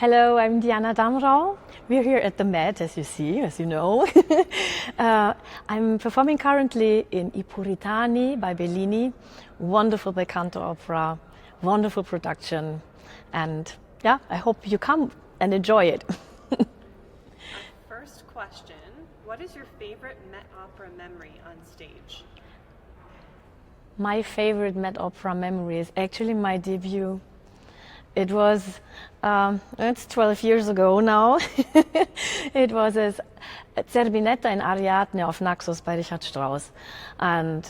Hello, I'm Diana Damrau. We're here at the Met, as you see, as you know. I'm performing currently in I Puritani by Bellini. Wonderful bel canto opera, wonderful production. And yeah, I hope you come and enjoy it. First question, what is your favorite Met Opera memory on stage? My favorite Met Opera memory is actually my debut. It was, it's 12 years ago now. It was as Zerbinetta in Ariadne auf Naxos by Richard Strauss. And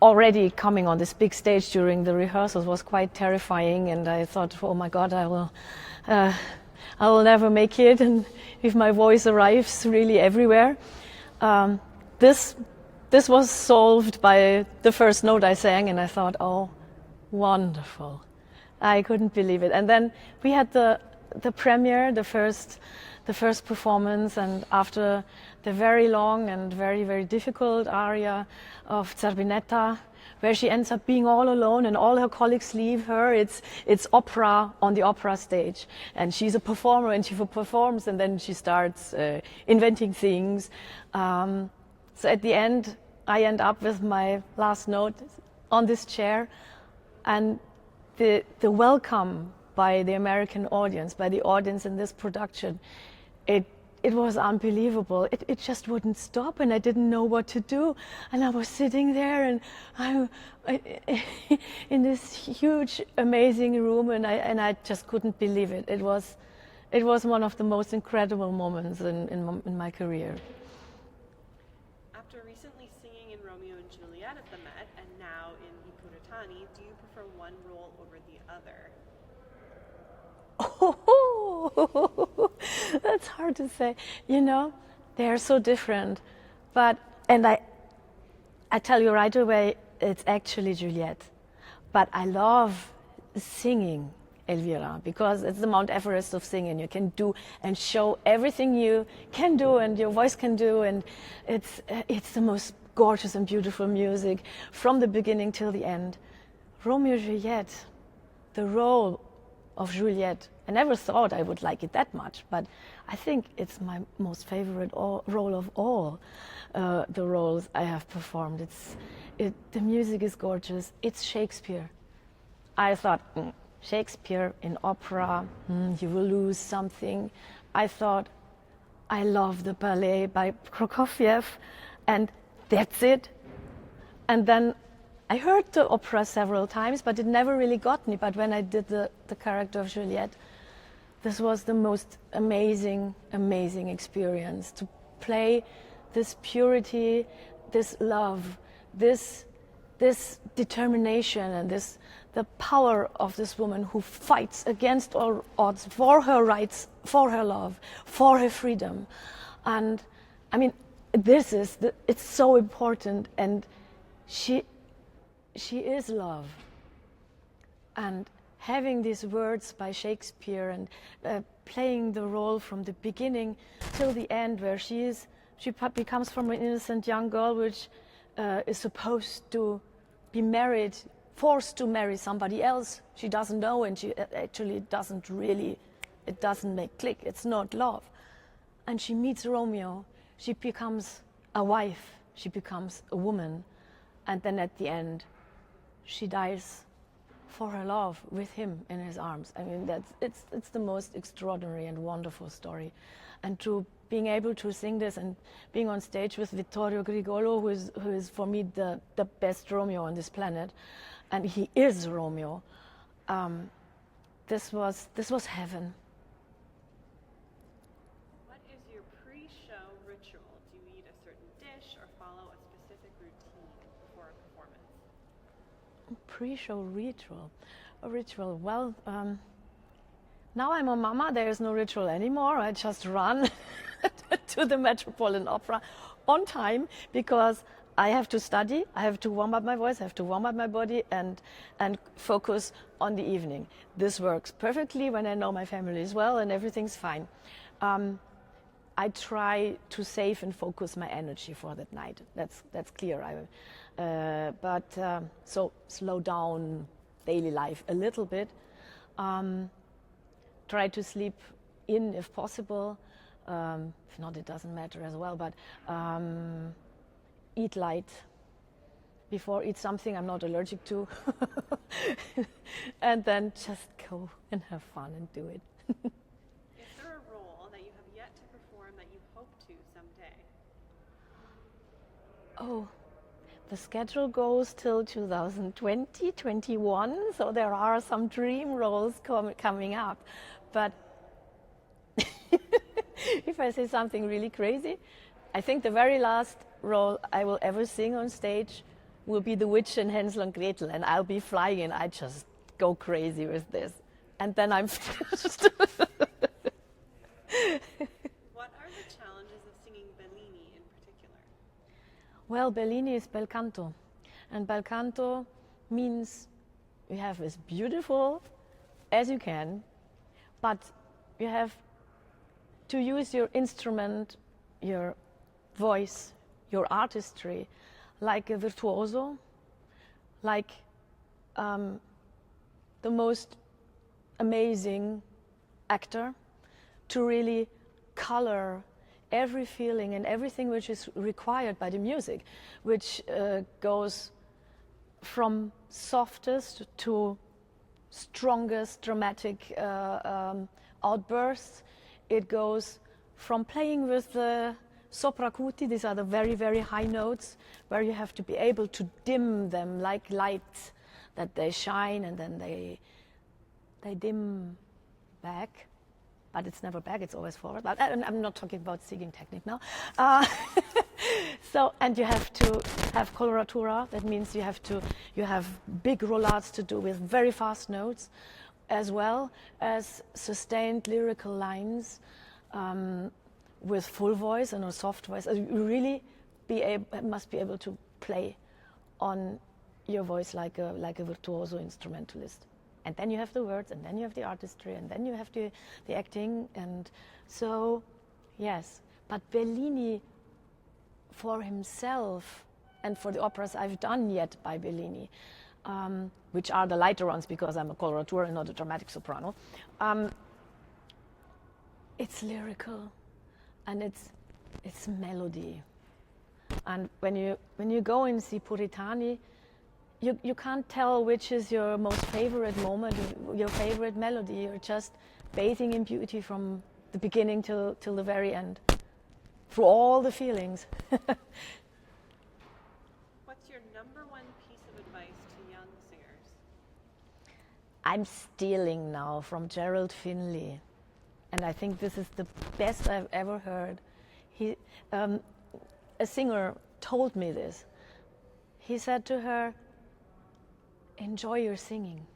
already coming on this big stage during the rehearsals was quite terrifying. And I thought, oh my God, I will never make it. And if my voice arrives really everywhere. This was solved by the first note I sang, and I thought, oh, wonderful. I couldn't believe it. And then we had the premiere, the first performance, and after the very long and very, very difficult aria of Zerbinetta, where she ends up being all alone and all her colleagues leave her, it's opera on the opera stage. And she's a performer and she performs and then she starts inventing things. So at the end, I end up with my last note on this chair. And the welcome by the American audience, by the audience in this production, it was unbelievable. It just wouldn't stop, and I didn't know what to do. And I was sitting there, and I in this huge, amazing room, and I just couldn't believe it. It was one of the most incredible moments in my career. After recently singing in Romeo and Juliet at the Met and now in I Puritani, do you prefer one role over the other? Oh, that's hard to say. You know, they're so different. And I tell you right away, it's actually Juliet. But I love singing Elvira because it's the Mount Everest of singing. You can do and show everything you can do and your voice can do, and it's the most gorgeous and beautiful music from the beginning till the end. Romeo and Juliet, the role of Juliet, I never thought I would like it that much, but I think it's my most favorite role of all the roles I have performed. The music is gorgeous. It's Shakespeare. I thought, Shakespeare in opera, you will lose something. I thought, I love the ballet by Prokofiev, and that's it. And then I heard the opera several times, but it never really got me. But when I did the character of Juliet, this was the most amazing, amazing experience to play this purity, this love, this determination, and the power of this woman who fights against all odds for her rights, for her love, for her freedom. And I mean, it's so important, and she is love. And having these words by Shakespeare and playing the role from the beginning till the end, where she becomes from an innocent young girl which is supposed to be married, forced to marry somebody else she doesn't know, and she actually it doesn't make click, it's not love. And she meets Romeo, she becomes a wife, she becomes a woman, and then at the end she dies for her love with him in his arms. I mean, it's the most extraordinary and wonderful story. And to being able to sing this and being on stage with Vittorio Grigolo, who is for me the best Romeo on this planet, and he is Romeo. This was heaven. What is your pre-show ritual? Do you eat a certain dish or follow a specific routine before a performance? Pre-show ritual. Well, now I'm a mama. There is no ritual anymore. I just run to the Metropolitan Opera on time because I have to study. I have to warm up my voice. I have to warm up my body and focus on the evening. This works perfectly when I know my family is well and everything's fine. I try to save and focus my energy for that night. That's clear. So slow down daily life a little bit. try to sleep in if possible. If not, it doesn't matter as well, but eat light. Before eat something I'm not allergic to. And then just go and have fun and do it. Is there a role that you have yet to perform that you hope to someday? Oh, the schedule goes till 2020, 21, so there are some dream roles coming up. But if I say something really crazy, I think the very last role I will ever sing on stage will be the witch in Hansel and Gretel, and I'll be flying and I just go crazy with this. And then I'm finished. What are the challenges of singing Bellini in particular? Well, Bellini is bel canto. And bel canto means you have as beautiful as you can, but you have to use your instrument, your voice, your artistry, like a virtuoso, like the most amazing actor, to really color every feeling and everything which is required by the music, which goes from softest to strongest dramatic outbursts. It goes from playing with the sopracuti, these are the very, very high notes, where you have to be able to dim them like lights, that they shine and then they dim back. But it's never back, it's always forward. But I'm not talking about singing technique now. So, and you have to have coloratura, that means you have big roulades to do with very fast notes, as well as sustained lyrical lines with full voice and a soft voice. You really must be able to play on your voice like a virtuoso instrumentalist. And then you have the words, and then you have the artistry, and then you have the acting. And so, yes. But Bellini, for himself, and for the operas I've done yet by Bellini, which are the lighter ones because I'm a coloratura and not a dramatic soprano, it's lyrical, and it's melody. And when you go and see Puritani, you can't tell which is your most favorite moment, your favorite melody. You're just bathing in beauty from the beginning till the very end, through all the feelings. What's your number one piece of advice to young singers? I'm stealing now from Gerald Finley, and I think this is the best I've ever heard. A singer told me this. He said to her, enjoy your singing.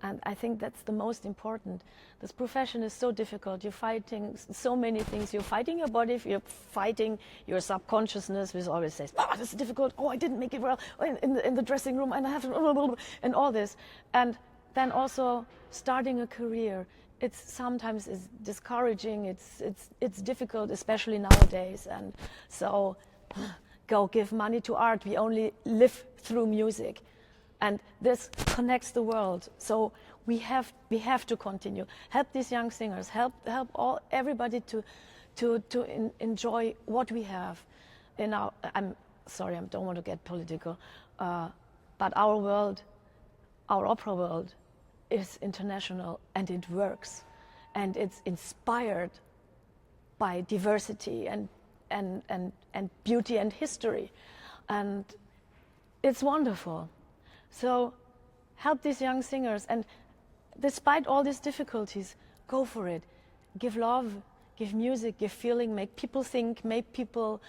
And I think that's the most important. This profession is so difficult. You're fighting so many things. You're fighting your body, you're fighting your subconsciousness, which always says, oh, this is difficult, oh, I didn't make it well, in the dressing room, and I have to, and all this. And then also starting a career, sometimes is discouraging, it's difficult, especially nowadays. And so go give money to art. We only live through music. And this connects the world. So we have to continue. Help these young singers. Help everybody to enjoy what we have. I'm sorry, I don't want to get political, but our world, our opera world, is international, and it works, and it's inspired by diversity and beauty and history, and it's wonderful. So help these young singers, and despite all these difficulties, go for it. Give love, give music, give feeling, make people think, make people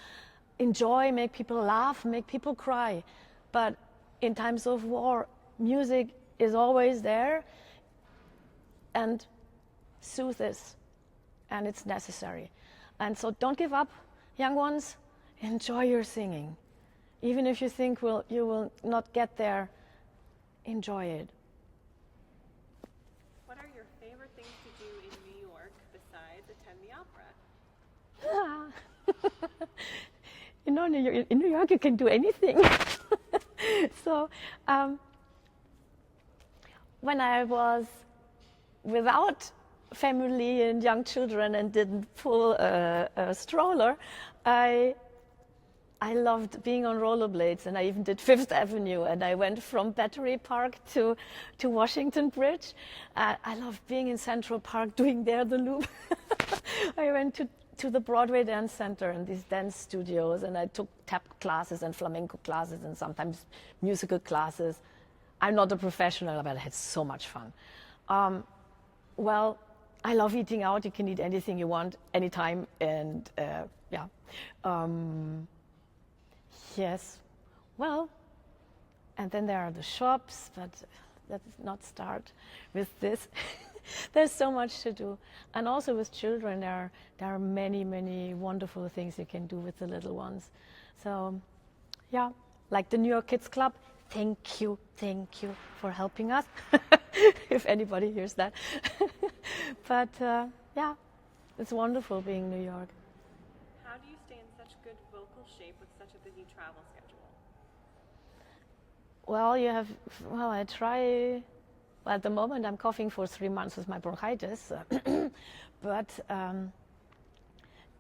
enjoy, make people laugh, make people cry. But in times of war, music is always there and soothes, and it's necessary. And so don't give up, young ones, enjoy your singing. Even if you think you will not get there, enjoy it. What are your favorite things to do in New York besides attend the opera? You know, in New York you can do anything. So when I was without family and young children and didn't pull a stroller, I loved being on rollerblades, and I even did Fifth Avenue, and I went from Battery Park to Washington Bridge. I loved being in Central Park, doing there the loop. I went to the Broadway Dance Center and these dance studios, and I took tap classes and flamenco classes and sometimes musical classes. I'm not a professional, but I had so much fun. Well, I love eating out. You can eat anything you want, anytime, and yeah. Yes, well, and then there are the shops, but let's not start with this. There's so much to do. And also with children, there are many, many wonderful things you can do with the little ones. So, yeah, like the New York Kids Club, thank you for helping us, if anybody hears that. But, yeah, it's wonderful being New York. How do you stay in such good vocal shape with such a busy travel schedule? Well, I try. Well, at the moment, I'm coughing for 3 months with my bronchitis, but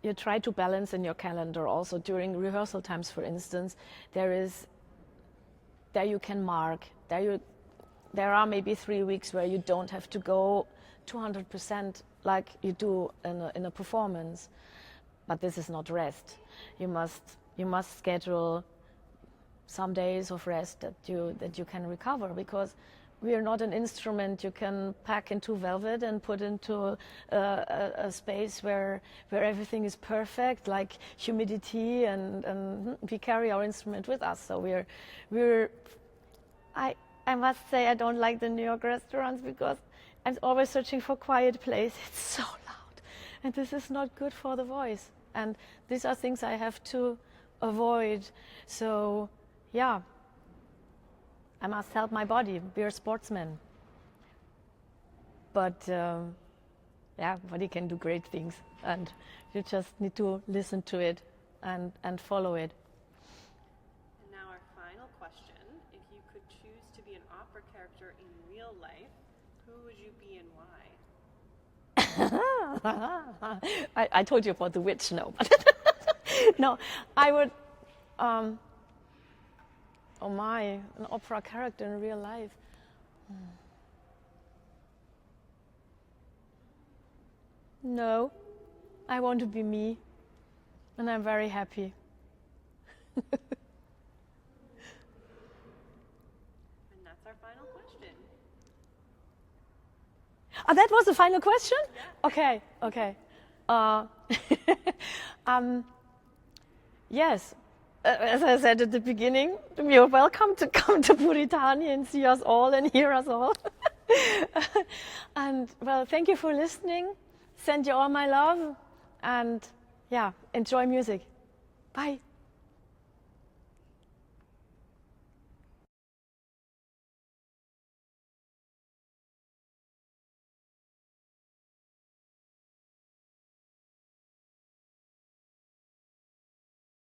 you try to balance in your calendar also during rehearsal times, for instance. There you can mark. There are maybe 3 weeks where you don't have to go 200% like you do in a performance. But this is not rest. You must schedule some days of rest that you can recover, because we are not an instrument you can pack into velvet and put into a space where everything is perfect, like humidity, and we carry our instrument with us. So I must say I don't like the New York restaurants, because I'm always searching for a quiet place. It's so loud, and this is not good for the voice. And these are things I have to avoid. So, yeah, I must help my body. We're sportsmen. But, yeah, body can do great things. And you just need to listen to it and follow it. And now our final question. If you could choose to be an opera character in real life, who would you be and why? I told you about the witch, no. No, I would, oh my, an opera character in real life. No, I want to be me, and I'm very happy. And that's our final question. Oh, that was the final question? Yeah. Okay. Yes, as I said at the beginning, you're welcome to come to Puritani and see us all and hear us all. And, well, thank you for listening. Send you all my love, and, yeah, enjoy music. Bye.